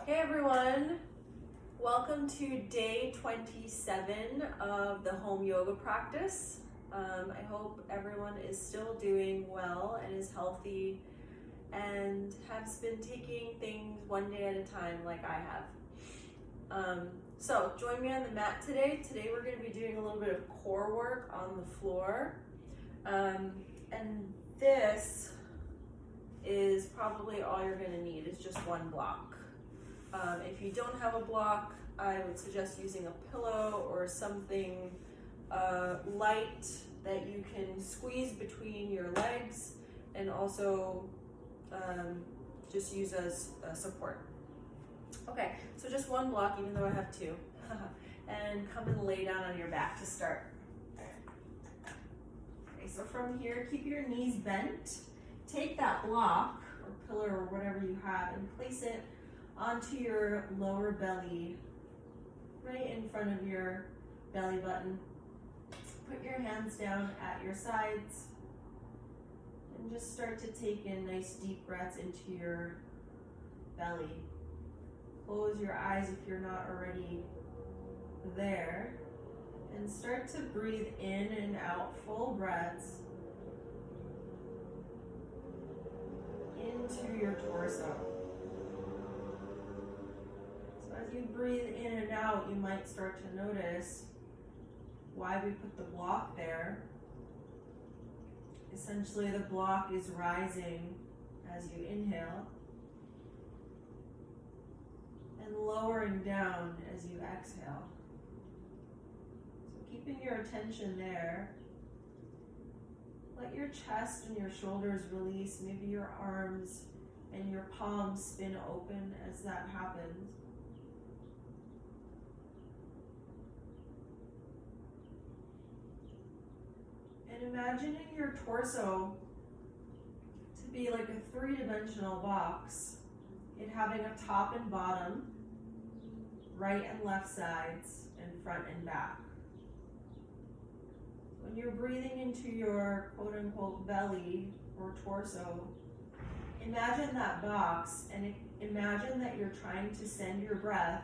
Hey everyone, welcome to day 27 of the home yoga practice. I hope everyone is still doing well and is healthy and has been taking things one day at a time like I have. So join me on the mat today. Today we're going to be doing a little bit of core work on the floor. And this is probably all you're going to need is just one block. If you don't have a block, I would suggest using a pillow or something light that you can squeeze between your legs and also just use as support. Okay, so just one block, even though I have two. And come and lay down on your back to start. Okay, so from here, keep your knees bent. Take that block or pillar or whatever you have and place it onto your lower belly, right in front of your belly button. Put your hands down at your sides and just start to take in nice deep breaths into your belly. Close your eyes if you're not already there and start to breathe in and out full breaths into your torso. As you breathe in and out, you might start to notice why we put the block there. Essentially, the block is rising as you inhale and lowering down as you exhale. So keeping your attention there. Let your chest and your shoulders release, maybe your arms and your palms spin open as that happens. And imagining your torso to be like a three-dimensional box, it having a top and bottom, right and left sides, and front and back. When you're breathing into your quote-unquote belly or torso, imagine that box and imagine that you're trying to send your breath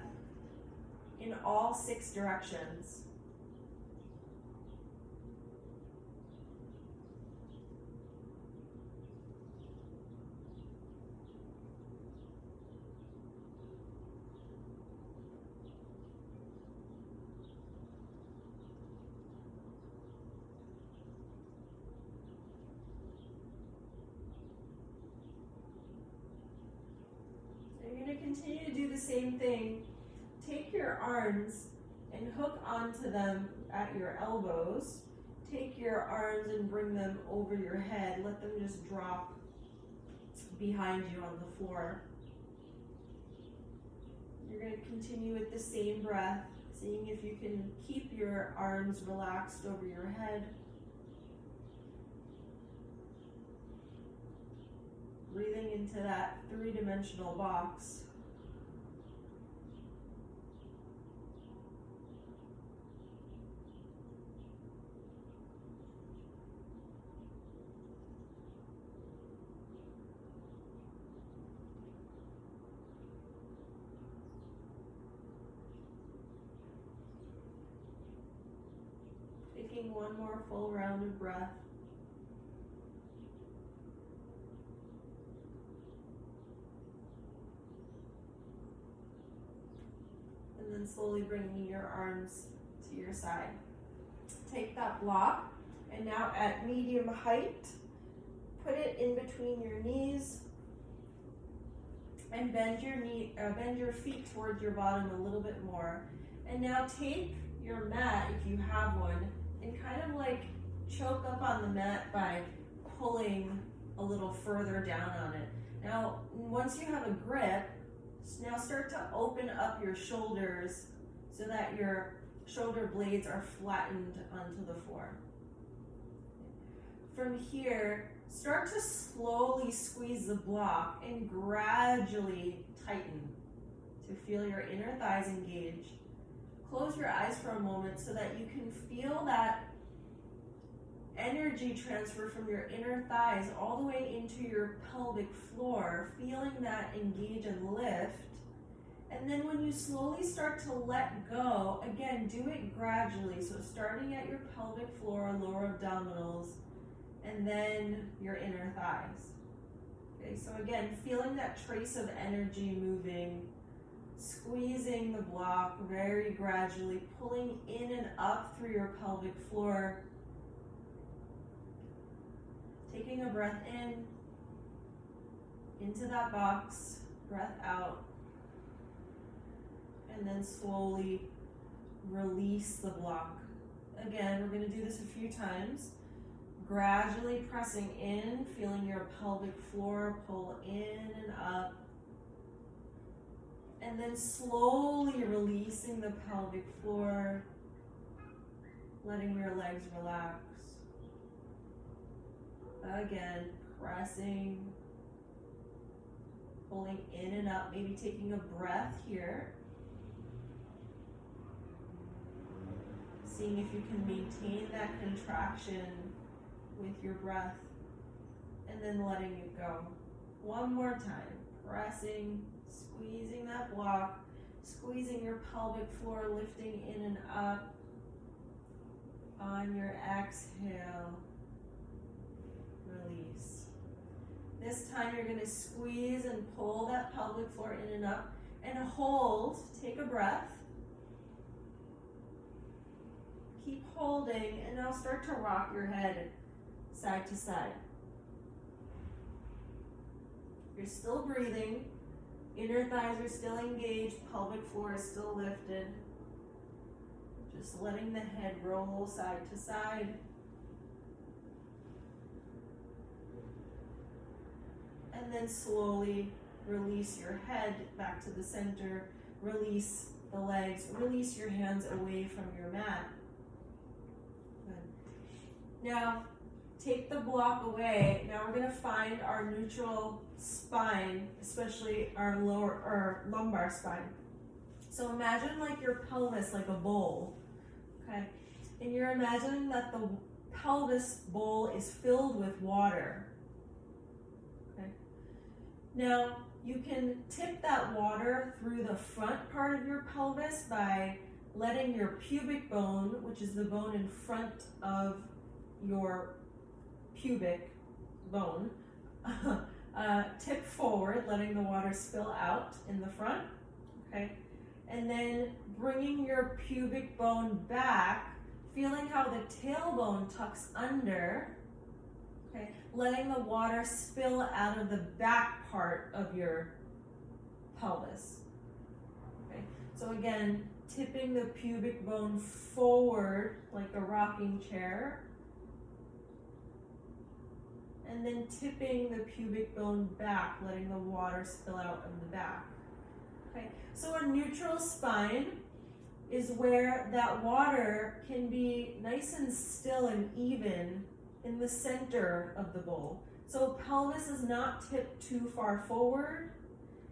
in all 6 directions. You're going to continue to do the same thing. Take your arms and hook onto them at your elbows. Take your arms and bring them over your head. Let them just drop behind you on the floor. You're going to continue with the same breath, seeing if you can keep your arms relaxed over your head. Breathing into that three-dimensional box. Taking one more full round of breath. And then slowly bringing your arms to your side. Take that block and now at medium height, put it in between your knees and bend your feet towards your bottom a little bit more. And now take your mat, if you have one, and kind of like choke up on the mat by pulling a little further down on it. Now, once you have a grip, now start to open up your shoulders so that your shoulder blades are flattened onto the floor. From here, start to slowly squeeze the block and gradually tighten to feel your inner thighs engage. Close your eyes for a moment so that you can feel that energy transfer from your inner thighs all the way into your pelvic floor, feeling that engage and lift. And then when you slowly start to let go, again, do it gradually. So starting at your pelvic floor, lower abdominals, and then your inner thighs. Okay, so again, feeling that trace of energy moving, squeezing the block very gradually, pulling in and up through your pelvic floor. Taking a breath in, into that box, breath out, and then slowly release the block. Again, we're going to do this a few times. Gradually pressing in, feeling your pelvic floor pull in and up. And then slowly releasing the pelvic floor, letting your legs relax. Again, pressing, pulling in and up, maybe taking a breath here. Seeing if you can maintain that contraction with your breath, and then letting it go. One more time, pressing, squeezing that block, squeezing your pelvic floor, lifting in and up. On your exhale, release. This time you're going to squeeze and pull that pelvic floor in and up, and hold. Take a breath. Keep holding, and now start to rock your head side to side. You're still breathing. Inner thighs are still engaged. Pelvic floor is still lifted. Just letting the head roll side to side. And then slowly release your head back to the center. Release the legs. Release your hands away from your mat. Good. Now, take the block away. Now we're going to find our neutral spine, especially our lumbar spine. So imagine like your pelvis like a bowl, okay? And you're imagining that the pelvis bowl is filled with water, okay? Now you can tip that water through the front part of your pelvis by letting your pubic bone, which is the bone in front of your pubic bone, tip forward, letting the water spill out in the front, okay? And then bringing your pubic bone back, feeling how the tailbone tucks under, okay? Letting the water spill out of the back part of your pelvis, okay? So again, tipping the pubic bone forward like a rocking chair, and then tipping the pubic bone back, letting the water spill out of the back. Okay, so a neutral spine is where that water can be nice and still and even in the center of the bowl. So pelvis is not tipped too far forward,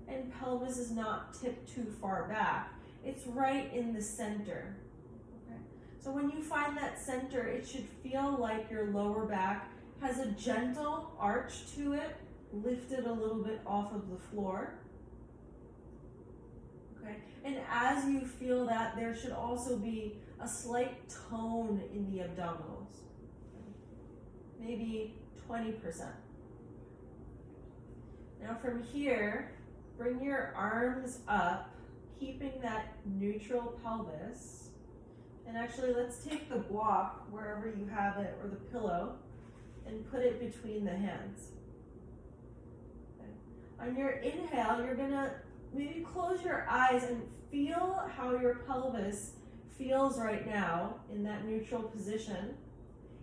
and pelvis is not tipped too far back. It's right in the center. Okay? So when you find that center, it should feel like your lower back has a gentle arch to it, lifted a little bit off of the floor. Okay, and as you feel that, there should also be a slight tone in the abdominals, maybe 20%. Now from here, bring your arms up, keeping that neutral pelvis. And actually, let's take the block, wherever you have it, or the pillow, and put it between the hands. Okay. On your inhale, you're gonna maybe close your eyes and feel how your pelvis feels right now in that neutral position.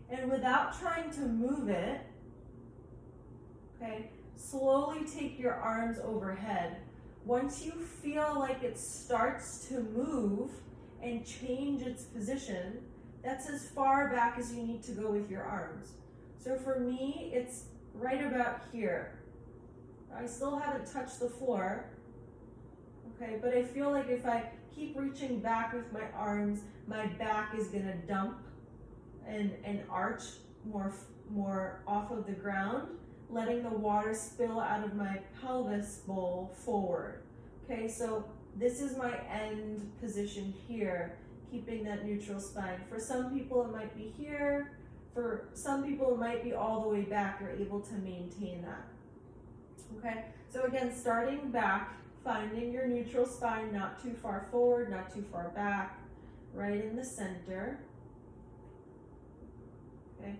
And without trying to move it, okay, slowly take your arms overhead. Once you feel like it starts to move and change its position, that's as far back as you need to go with your arms. So for me, it's right about here. I still haven't touched the floor, okay, but I feel like if I keep reaching back with my arms, my back is gonna dump and arch more off of the ground, letting the water spill out of my pelvis bowl forward. Okay, so this is my end position here, keeping that neutral spine. For some people it might be here, for some people it might be all the way back. You're able to maintain that. Okay, so again, starting back, finding your neutral spine, not too far forward, not too far back, right in the center. Okay,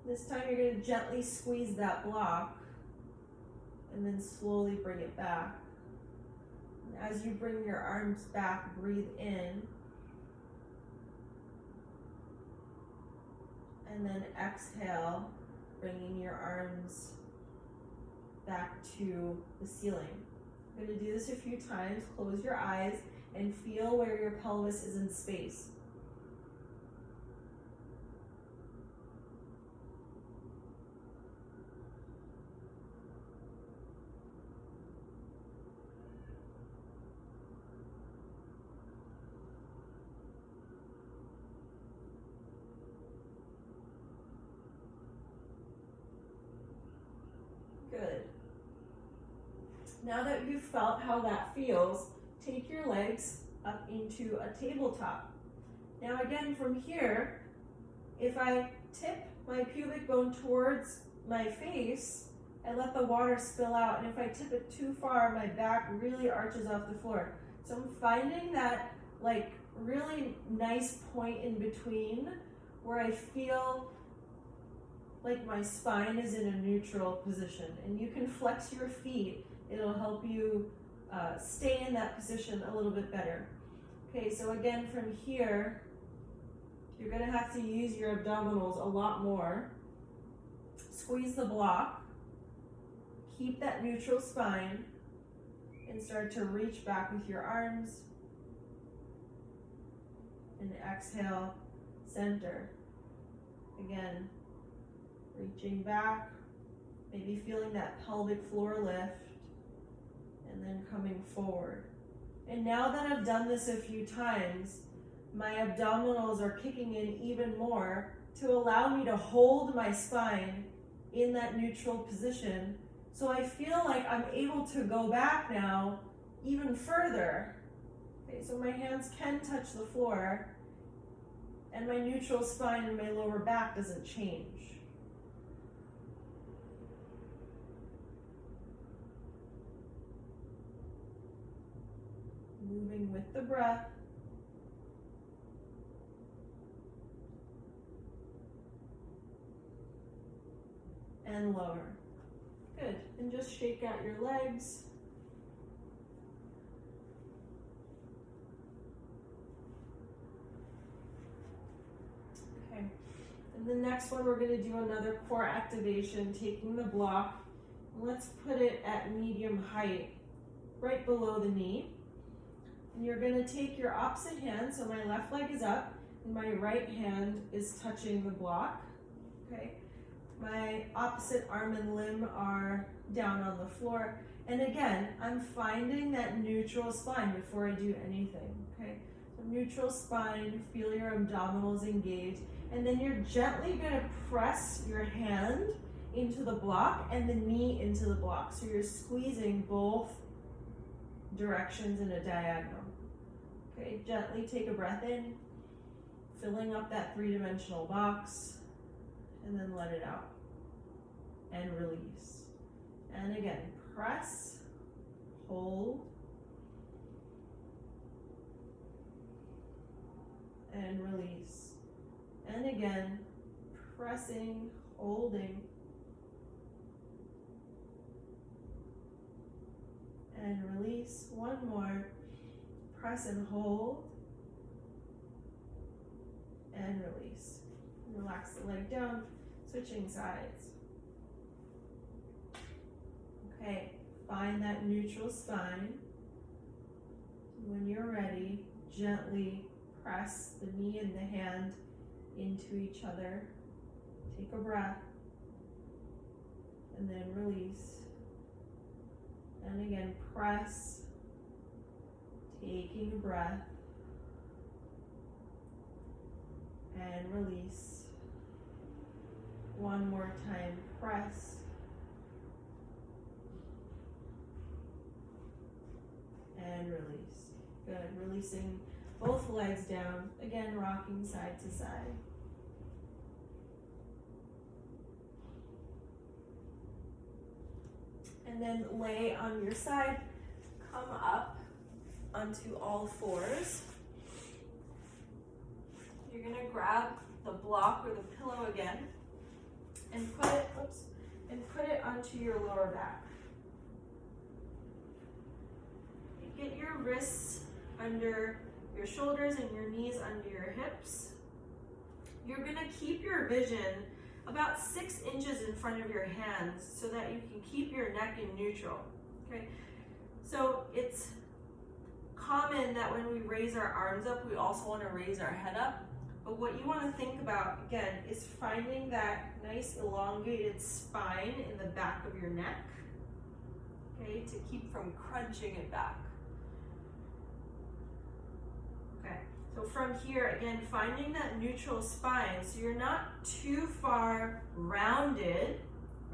this time you're going to gently squeeze that block and then slowly bring it back. And as you bring your arms back, breathe in. And then exhale, bringing your arms back to the ceiling. I'm going to do this a few times. Close your eyes and feel where your pelvis is in space. Good. Now that you've felt how that feels, take your legs up into a tabletop. Now again, from here, if I tip my pubic bone towards my face, I let the water spill out, and if I tip it too far, my back really arches off the floor. So I'm finding that like really nice point in between where I feel like my spine is in a neutral position, and you can flex your feet. It'll help you stay in that position a little bit better. Okay, so again from here, you're gonna have to use your abdominals a lot more. Squeeze the block, keep that neutral spine, and start to reach back with your arms. And exhale, center. Again, reaching back, maybe feeling that pelvic floor lift, and then coming forward. And now that I've done this a few times, my abdominals are kicking in even more to allow me to hold my spine in that neutral position. So I feel like I'm able to go back now even further. Okay, so my hands can touch the floor, and my neutral spine and my lower back doesn't change. Moving with the breath. And lower. Good. And just shake out your legs. Okay. And the next one, we're going to do another core activation, taking the block. Let's put it at medium height, right below the knee. And you're going to take your opposite hand, so my left leg is up, and my right hand is touching the block. Okay. My opposite arm and limb are down on the floor. And again, I'm finding that neutral spine before I do anything, okay? So neutral spine, feel your abdominals engage, and then you're gently gonna press your hand into the block and the knee into the block. So you're squeezing both directions in a diagonal. Okay, gently take a breath in, filling up that three-dimensional box, and then let it out. And release. And again, press, hold, and release. And again, pressing, holding, and release. One more. Press and hold, and release. Relax the leg down, switching sides. Okay, find that neutral spine. When you're ready, gently press the knee and the hand into each other. Take a breath, and then release. And again, press, taking a breath, and release. One more time, press, and release. Good, releasing both legs down. Again, rocking side to side. And then lay on your side, come up onto all fours. You're gonna grab the block or the pillow again and put it onto your lower back. Get your wrists under your shoulders and your knees under your hips. You're gonna keep your vision about 6 inches in front of your hands so that you can keep your neck in neutral, okay? So it's common that when we raise our arms up, we also wanna raise our head up. But what you wanna think about, again, is finding that nice elongated spine in the back of your neck, okay, to keep from crunching it back. Okay, so from here, again, finding that neutral spine, so you're not too far rounded,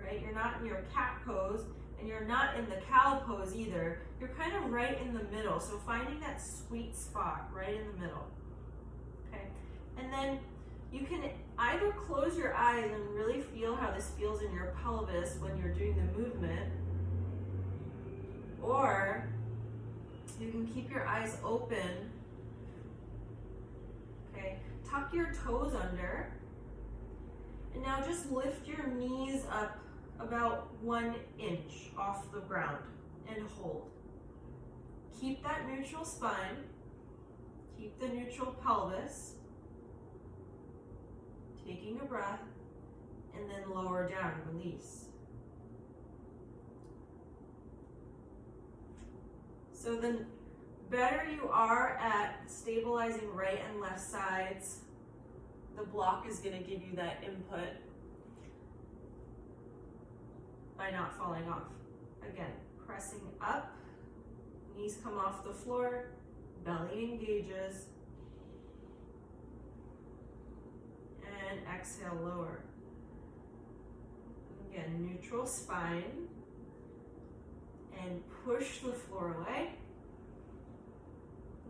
right? You're not in your cat pose, and you're not in the cow pose either. You're kind of right in the middle, so finding that sweet spot right in the middle, okay? And then you can either close your eyes and really feel how this feels in your pelvis when you're doing the movement, or you can keep your eyes open. Okay, tuck your toes under, and now just lift your knees up about 1 inch off the ground and hold. Keep that neutral spine, keep the neutral pelvis, taking a breath, and then lower down, release. So the better you are at stabilizing right and left sides, the block is going to give you that input by not falling off. Again, pressing up, knees come off the floor, belly engages, and exhale, lower. Again, neutral spine, and push the floor away.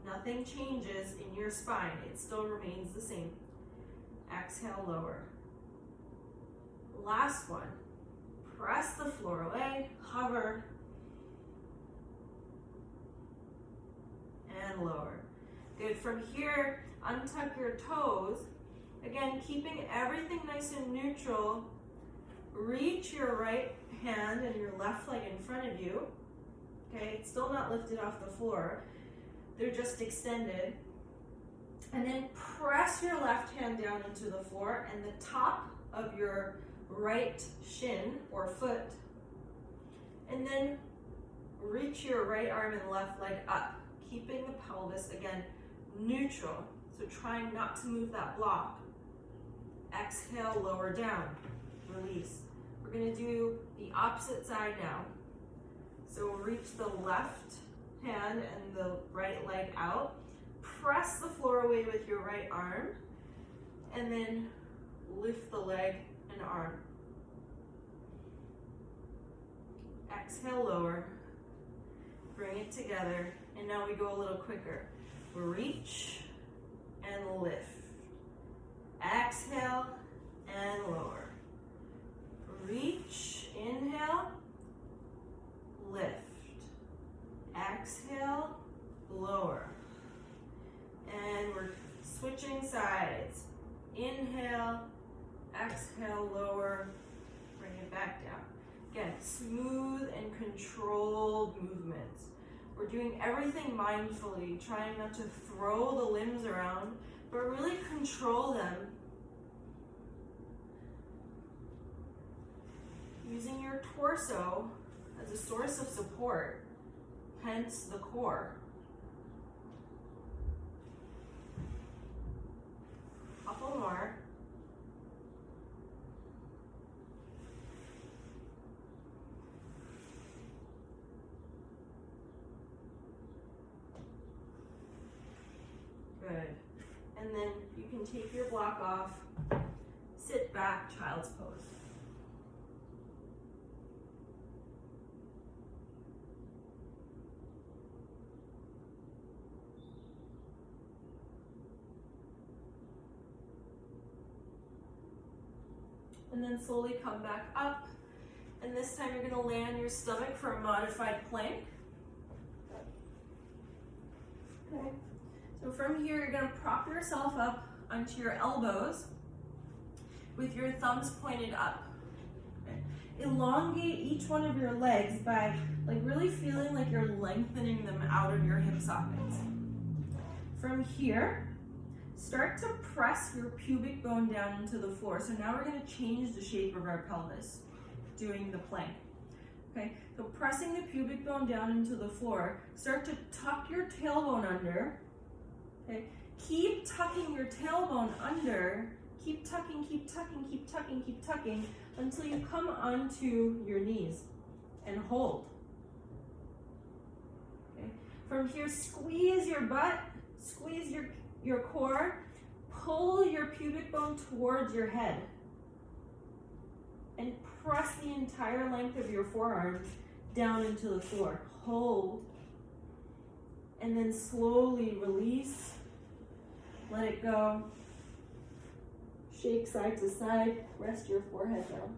Nothing changes in your spine, it still remains the same. Exhale, lower. Last one, press the floor away, hover, and lower. Good, from here, untuck your toes. Again, keeping everything nice and neutral. Reach your right hand and your left leg in front of you. Okay, it's still not lifted off the floor. They're just extended. And then press your left hand down into the floor and the top of your right shin or foot. And then reach your right arm and left leg up, keeping the pelvis, again, neutral. So trying not to move that block. Exhale, lower down, release. We're gonna do the opposite side now. So reach the left hand and the right leg out. Press the floor away with your right arm, and then lift the leg and arm. Exhale, lower. Bring it together, and now we go a little quicker. Reach and lift. Exhale and lower. Reach, inhale, lift. Exhale, lower. And we're switching sides. Inhale, exhale, lower, bring it back down. Again, smooth and controlled movements. We're doing everything mindfully, trying not to throw the limbs around, but really control them. Using your torso as a source of support, hence the core. Couple more. Good. And then you can take your block off, sit back, child's pose. And then slowly come back up. And this time you're gonna lay on your stomach for a modified plank. Okay. So from here, you're gonna prop yourself up onto your elbows with your thumbs pointed up. Okay. Elongate each one of your legs by really feeling like you're lengthening them out of your hip sockets. From here, start to press your pubic bone down into the floor. So now we're gonna change the shape of our pelvis doing the plank. Okay, so pressing the pubic bone down into the floor, start to tuck your tailbone under. Okay, keep tucking your tailbone under. Keep tucking, keep tucking, keep tucking, keep tucking until you come onto your knees and hold. Okay, from here, squeeze your butt, squeeze your core, pull your pubic bone towards your head, and press the entire length of your forearms down into the floor. Hold, and then slowly release. Let it go. Shake side to side. Rest your forehead down.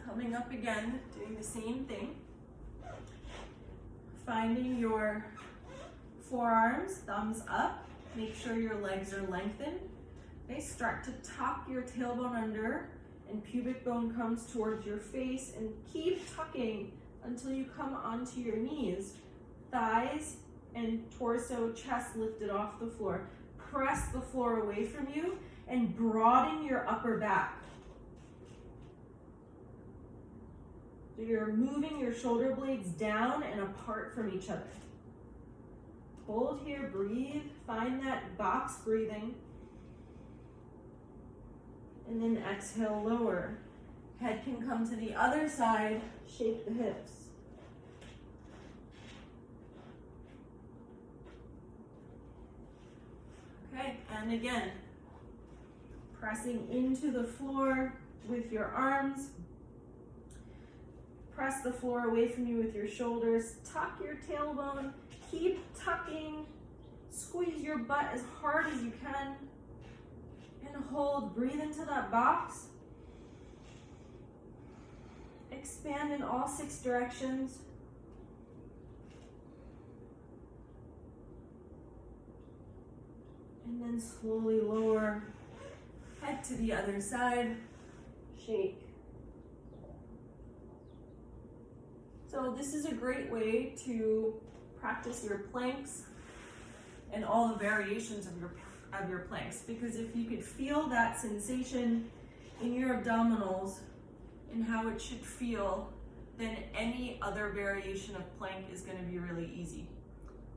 Coming up again, doing the same thing. Finding your forearms, thumbs up. Make sure your legs are lengthened. Okay, start to tuck your tailbone under and pubic bone comes towards your face, and keep tucking until you come onto your knees. Thighs and torso, chest lifted off the floor. Press the floor away from you and broaden your upper back. So you're moving your shoulder blades down and apart from each other. Hold here, breathe, find that box breathing. And then exhale, lower. Head can come to the other side, shake the hips. Okay, and again, pressing into the floor with your arms. Press the floor away from you with your shoulders. Tuck your tailbone, keep tucking. Squeeze your butt as hard as you can. And hold, breathe into that box. Expand in all 6 directions. And then slowly lower, head to the other side, shake. So this is a great way to practice your planks and all the variations of your planks, because if you could feel that sensation in your abdominals and how it should feel, then any other variation of plank is going to be really easy.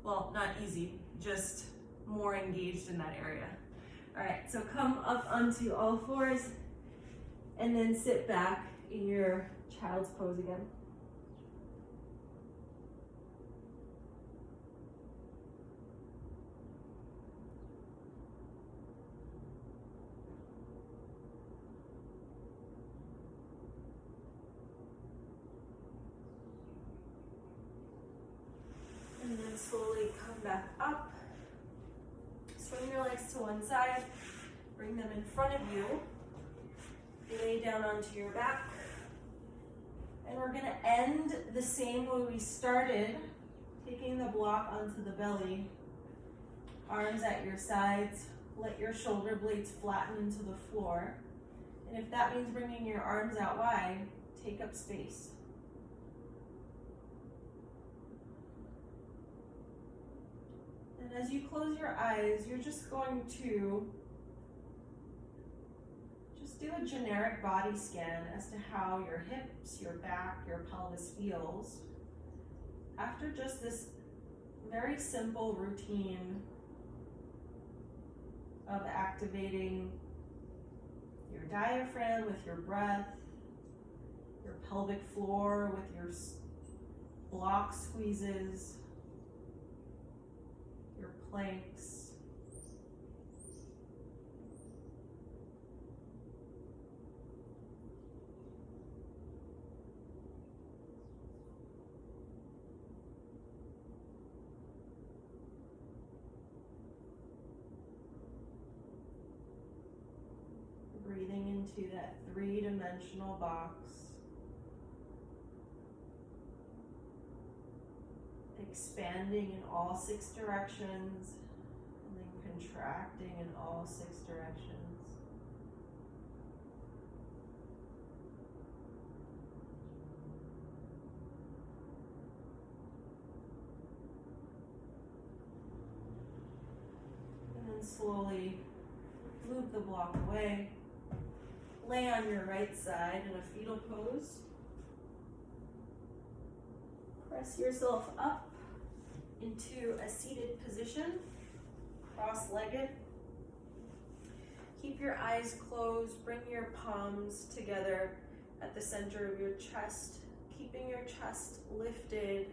Well, not easy, just more engaged in that area. All right, so come up onto all fours and then sit back in your child's pose again. And then slowly come back up. Swing your legs to one side, bring them in front of you. Lay down onto your back. And we're gonna end the same way we started, taking the block onto the belly. Arms at your sides. Let your shoulder blades flatten into the floor. And if that means bringing your arms out wide, take up space. And as you close your eyes, you're just going to do a generic body scan as to how your hips, your back, your pelvis feels after just this very simple routine of activating your diaphragm with your breath, your pelvic floor with your block squeezes, your planks. that three-dimensional box. Expanding in all 6 directions, and then contracting in all 6 directions. And then slowly move the block away. Lay on your right side in a fetal pose. Press yourself up into a seated position, cross-legged. Keep your eyes closed, bring your palms together at the center of your chest, keeping your chest lifted.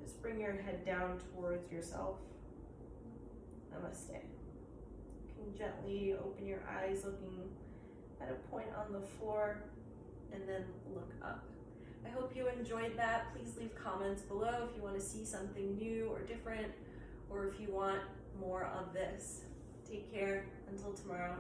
Just bring your head down towards yourself. Namaste. You can gently open your eyes, looking at a point on the floor, and then look up. I hope you enjoyed that. Please leave comments below if you want to see something new or different, or if you want more of this. Take care. Until tomorrow.